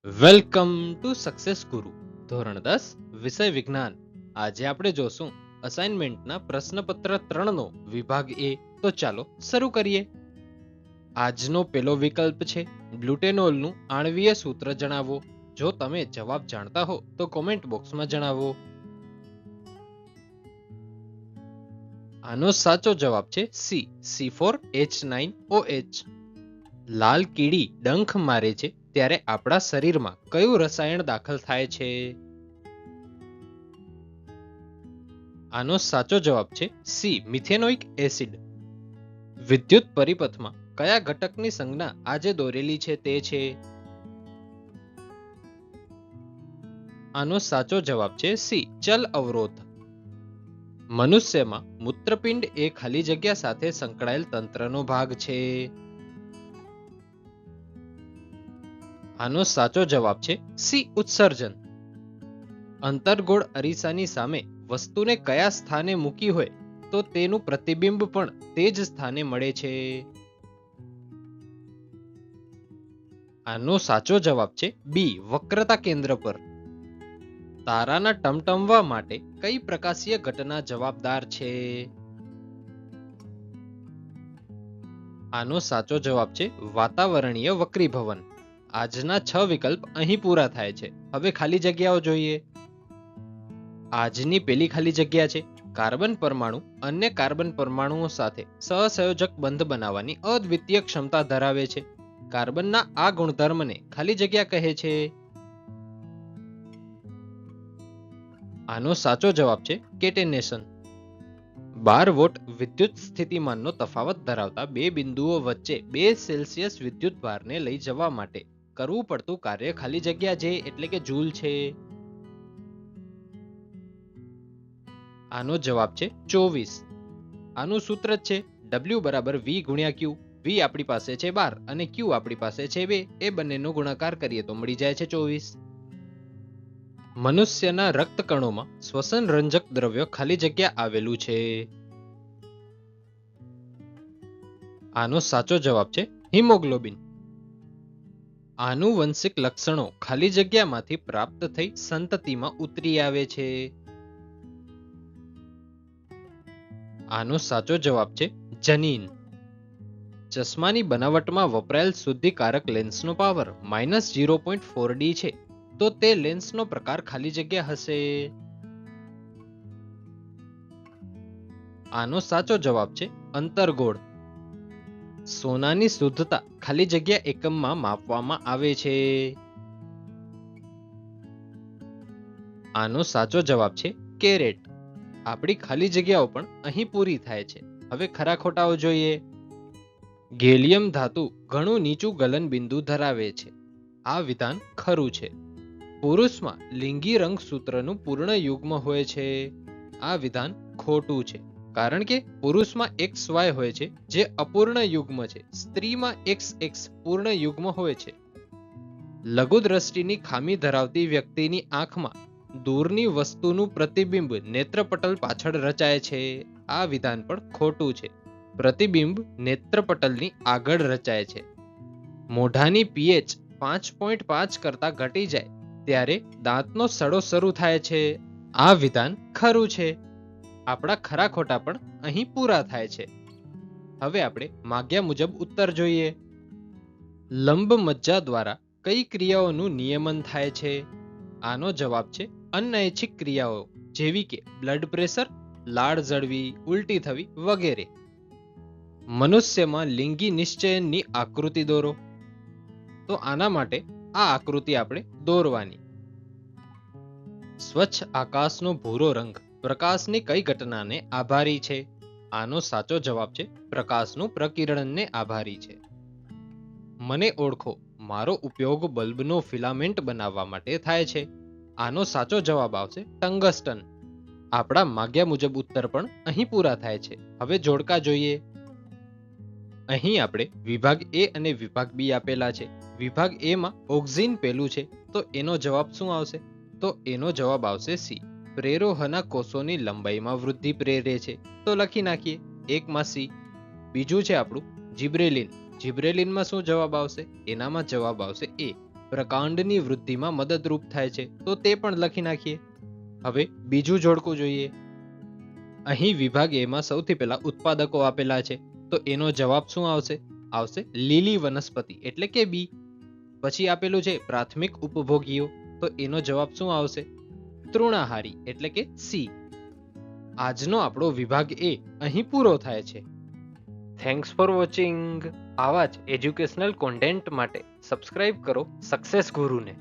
Welcome to success ગુરુ ધોરણ 10 વિષય વિજ્ઞાન. આજે આપણે જોશું અસાઇનમેન્ટના પ્રશ્નપત્ર 3 નો વિભાગ એ. તો ચાલો શરૂ કરીએ. આજનો પહેલો વિકલ્પ છે ગ્લુટેનોલનું આણ્વીય સૂત્ર જણાવો. જો તમે જવાબ જાણતા હો તો કોમેન્ટ બોક્સમાં જણાવો. આનો સાચો જવાબ છે સી, C4H9OH. લાલ કીડી ડંખ મારે છે ત્યારે આપણા શરીરમાં કયું રસાયણ દાખલ થાય છે? આનો સાચો જવાબ છે સી, મિથેનોઇક એસિડ. વિદ્યુત પરિપથમાં કયા ઘટકની સંજ્ઞા આજે દોરેલી છે તે છે? આનો સાચો જવાબ છે સી, ચલ અવરોધ. મનુષ્યમાં મૂત્રપિંડ એ ખાલી જગ્યા સાથે સંકળાયેલ તંત્રનો ભાગ છે. આનો સાચો જવાબ છે સી, ઉત્સર્જન. અંતર્ગોળ અરીસાની સામે વસ્તુને કયા સ્થાને મૂકી હોય તો તેનું પ્રતિબિંબ પણ તે જ સ્થાને મળે છે? આનો સાચો જવાબ છે બી, વક્રતા કેન્દ્ર પર. તારાના ટમટમવા માટે કઈ પ્રકાશીય ઘટના જવાબદાર છે? આનો સાચો જવાબ છે વાતાવરણીય વક્રીભવન. આજના 6 વિકલ્પ અહીં પૂરા થાય છે. હવે ખાલી જગ્યાઓ જોઈએ. આજની પેલી ખાલી જગ્યા છે કાર્બન પરમાણુ અન્ય કાર્બન પરમાણુઓ સાથે સહસંયોજક બંધ બનાવવાની અદ્વિતીય ક્ષમતા ધરાવે છે. કાર્બનના આ ગુણધર્મને ખાલી જગ્યા કહે છે. આનો સાચો જવાબ છે કેટેનેશન. 12 વોટ વિદ્યુત સ્થિતિમાનનો તફાવત ધરાવતા બે બિંદુઓ વચ્ચે 2 સેલ્સિયસ વિદ્યુત ભારને લઈ જવા માટે કરવું પડતું કાર્ય ખાલી જગ્યા જે એટલે કે જૂલ છે. આનો જવાબ છે 24. આનું સૂત્ર છે W = V × Q. V આપણી પાસે છે 12 અને Q આપણી પાસે છે 2. એ બંનેનો ગુણાકાર કરીએ તો મળી જાય છે 24. મનુષ્યના રક્તકણોમાં શ્વસન રંજક દ્રવ્ય ખાલી જગ્યા આવેલું છે. આનો સાચો જવાબ છે હિમોગ્લોબિન. આનુવંશિક લક્ષણો ખાલી જગ્યામાંથી પ્રાપ્ત થઈ સંતતિમાં ઉતરી આવે છે. આનો સાચો જવાબ છે જનીન. ચશ્માની બનાવટમાં વપરાયેલ શુદ્ધિકારક લેન્સનો પાવર -0.4D છે તો તે લેન્સનો પ્રકાર ખાલી જગ્યા હશે. આનો સાચો જવાબ છે અંતર્ગોળ. સોનાની શુદ્ધતા ખાલી જગ્યા એકમમાં માપવામાં આવે છે. આનો સાચો જવાબ છે કેરેટ. આપણી ખાલી જગ્યાઓ પણ અહીં પૂરી થાય છે. હવે ખરા ખોટાઓ જોઈએ. ગેલિયમ ધાતુ ઘણું નીચું ગલન બિંદુ ધરાવે છે. આ વિધાન ખરું છે. પુરુષમાં લિંગી રંગસૂત્રનું પૂર્ણ યુગ્મ હોય છે. આ વિધાન ખોટું છે કારણ કે પુરુષમાં XY હોય છે જે અપૂર્ણ યુગ્મ છે. સ્ત્રીમાં XX પૂર્ણ યુગ્મ હોય છે. લઘુ દ્રષ્ટિની ખામી ધરાવતી વ્યક્તિની આંખમાં દૂરની વસ્તુનું પ્રતિબિંબ નેત્રપટલ પાછળ રચાય છે. આ વિધાન પણ ખોટું છે. પ્રતિબિંબ નેત્રપટલની આગળ રચાય છે. મોઢાની pH 5.5 કરતા ઘટી જાય ત્યારે દાંતનો સડો શરૂ થાય છે. આ વિધાન ખરું છે. આપણા ખરા ખોટા પણ અહીં પૂરા થાય છે. હવે આપણે માગ્યા મુજબ ઉત્તર જોઈએ. લંબ મજ્જા દ્વારા કઈ ક્રિયાઓનું નિયમન થાય છે? આનો જવાબ છે અનૈચ્છિક ક્રિયાઓ જેવી કે બ્લડ પ્રેશર, લાળ જળવી, ઉલટી થવી વગેરે. મનુષ્યમાં લિંગી નિશ્ચયનની આકૃતિ દોરો. તો આના માટે આ આકૃતિ આપણે દોરવાની. સ્વચ્છ આકાશનો ભૂરો રંગ પ્રકાશની કઈ ઘટનાને આભારી છે? આનો સાચો જવાબ છે પ્રકાશનું પ્રકિરણને આભારી છે. મને ઓળખો. મારો ઉપયોગ બલ્બનો ફિલામેન્ટ બનાવવા માટે થાય છે. આનો સાચો જવાબ આવશે ટંગસ્ટન. આપણા માગ્યા મુજબ ઉત્તર પણ અહીં પૂરા થાય છે. હવે જોડકા જોઈએ. અહીં આપણે વિભાગ એ અને વિભાગ બી આપેલા છે. વિભાગ એ માં ઓક્સિન પેલું છે તો એનો જવાબ શું આવશે? તો એનો જવાબ આવશે સી, પ્રેરોહના કોષોની લંબાઈમાં વૃદ્ધિ પ્રેરે છે. તો લખી નાખીએ 1 માં સી. બીજું છે આપણું જિબ્રેલિન. જિબ્રેલિનમાં શું જવાબ આવશે? એનામાં જવાબ આવશે એ, પ્રકાંડની વૃદ્ધિમાં મદદરૂપ થાય છે, તો તે પણ લખી નાખીએ. હવે બીજું જોડકું જોઈએ. અહીં વિભાગ એ માં સૌથી પહેલા ઉત્પાદકો આપેલા છે, તો એનો જવાબ શું આવશે? આવશે લીલી વનસ્પતિ એટલે કે બી. પછી આપેલું છે પ્રાથમિક ઉપભોગીઓ, તો એનો જવાબ શું આવશે? તૃણાહારી એટલે કે સી. આજનો આપણો વિભાગ એ અહીં પૂરો થાય છે. Thanks for watching. આવા જ એજ્યુકેશનલ કોન્ટેન્ટ માટે સબસ્ક્રાઇબ કરો સક્સેસ ગુરુને.